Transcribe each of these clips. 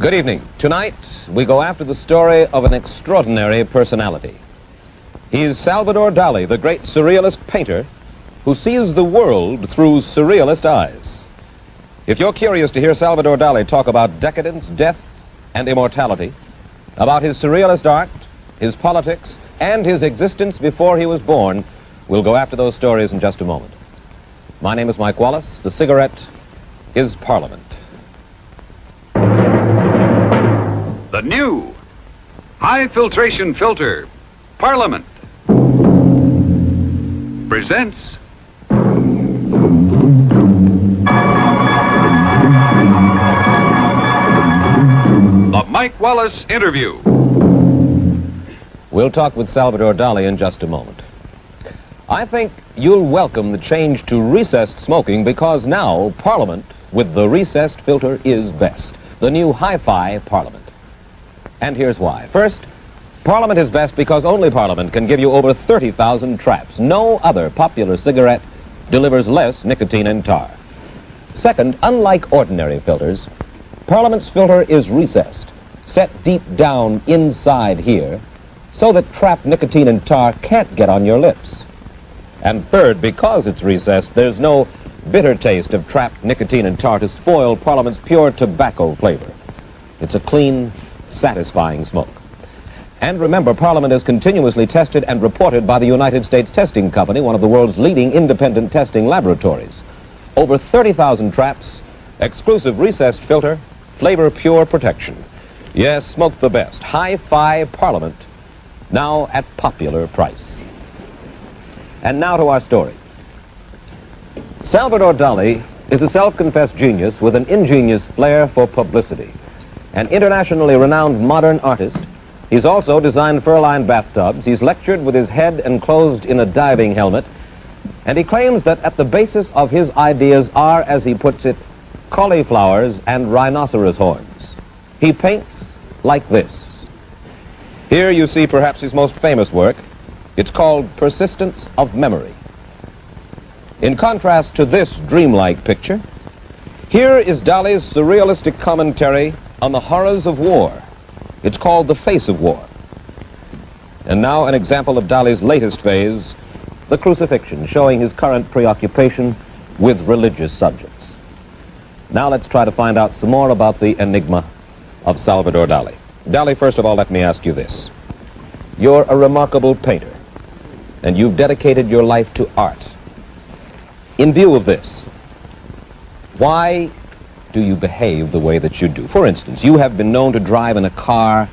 Good evening. Tonight, we go after the story of an extraordinary personality. He is Salvador Dali, the great surrealist painter who sees the world through surrealist eyes. If you're curious to hear Salvador Dali talk about decadence, death, and immortality, about his surrealist art, his politics, and his existence before he was born, we'll go after those stories in just a moment. My name is Mike Wallace. The cigarette is Parliament. The new high-filtration filter, Parliament, presents the Mike Wallace Interview. We'll talk with Salvador Dali in just a moment. I think you'll welcome the change to recessed smoking because now Parliament with the recessed filter is best. The new hi-fi Parliament. And here's why. First, Parliament is best because only Parliament can give you over 30,000 traps. No other popular cigarette delivers less nicotine and tar. Second, unlike ordinary filters, Parliament's filter is recessed, set deep down inside here, so that trapped nicotine and tar can't get on your lips. And third, because it's recessed, there's no bitter taste of trapped nicotine and tar to spoil Parliament's pure tobacco flavor. It's a clean, satisfying smoke. And remember, Parliament is continuously tested and reported by the United States Testing Company, one of the world's leading independent testing laboratories. Over 30,000 traps, exclusive recessed filter, flavor pure protection. Yes, smoke the best. Hi-Fi Parliament, now at popular price. And now to our story. Salvador Dali is a self-confessed genius with an ingenious flair for publicity. An internationally renowned modern artist, he's also designed fur-lined bathtubs, he's lectured with his head enclosed in a diving helmet, and he claims that at the basis of his ideas are, as he puts it, cauliflowers and rhinoceros horns. He paints like this. Here you see perhaps his most famous work. It's called Persistence of Memory. In contrast to this dreamlike picture, here is Dali's surrealistic commentary on the horrors of war. It's called The Face of War. And now an example of Dali's latest phase, the crucifixion, showing his current preoccupation with religious subjects. Now let's try to find out some more about the enigma of Salvador Dali. Dali, first of all, let me ask you this. You're a remarkable painter, and you've dedicated your life to art. In view of this, why do you behave the way that you do? For instance, you have been known to drive in a car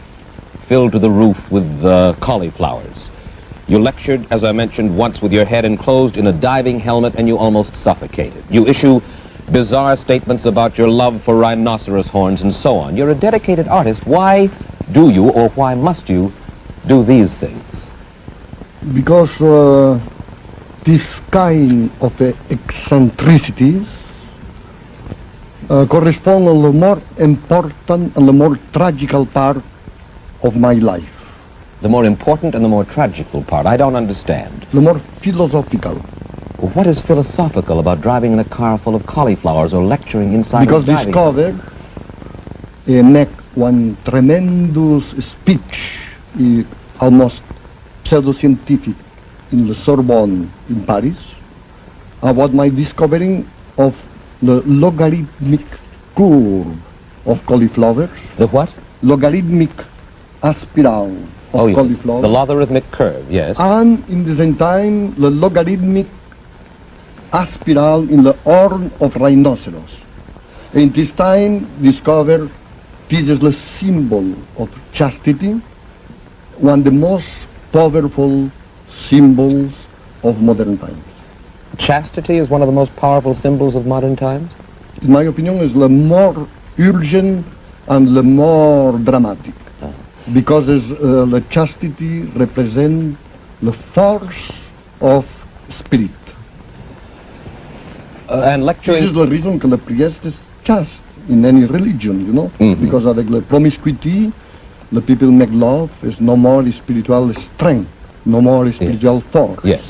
filled to the roof with cauliflowers. You lectured, as I mentioned, once with your head enclosed in a diving helmet and you almost suffocated. You issue bizarre statements about your love for rhinoceros horns and so on. You're a dedicated artist. Why do you, or why must you, do these things? Because this kind of eccentricities correspond to the more important and the more tragical part of my life. The more important and the more tragical part? I don't understand. The more philosophical. What is philosophical about driving in a car full of cauliflowers or lecturing inside because a diving discovered make one tremendous speech, almost pseudoscientific, in the Sorbonne in Paris, about my discovering of the logarithmic curve of cauliflowers. The what? Logarithmic spiral of cauliflowers. The logarithmic curve, yes. And in the same time, the logarithmic spiral in the horn of rhinoceros. In this time, discover this is the symbol of chastity, one of the most powerful symbols of modern times. Chastity is one of the most powerful symbols of modern times? In my opinion, is the more urgent and the more dramatic. Because the chastity represents the force of spirit. And lecturing... This is the reason that the priest is chaste in any religion, you know. Because avec the promiscuity, the people make love, is no more spiritual strength, no more spiritual force. Yes.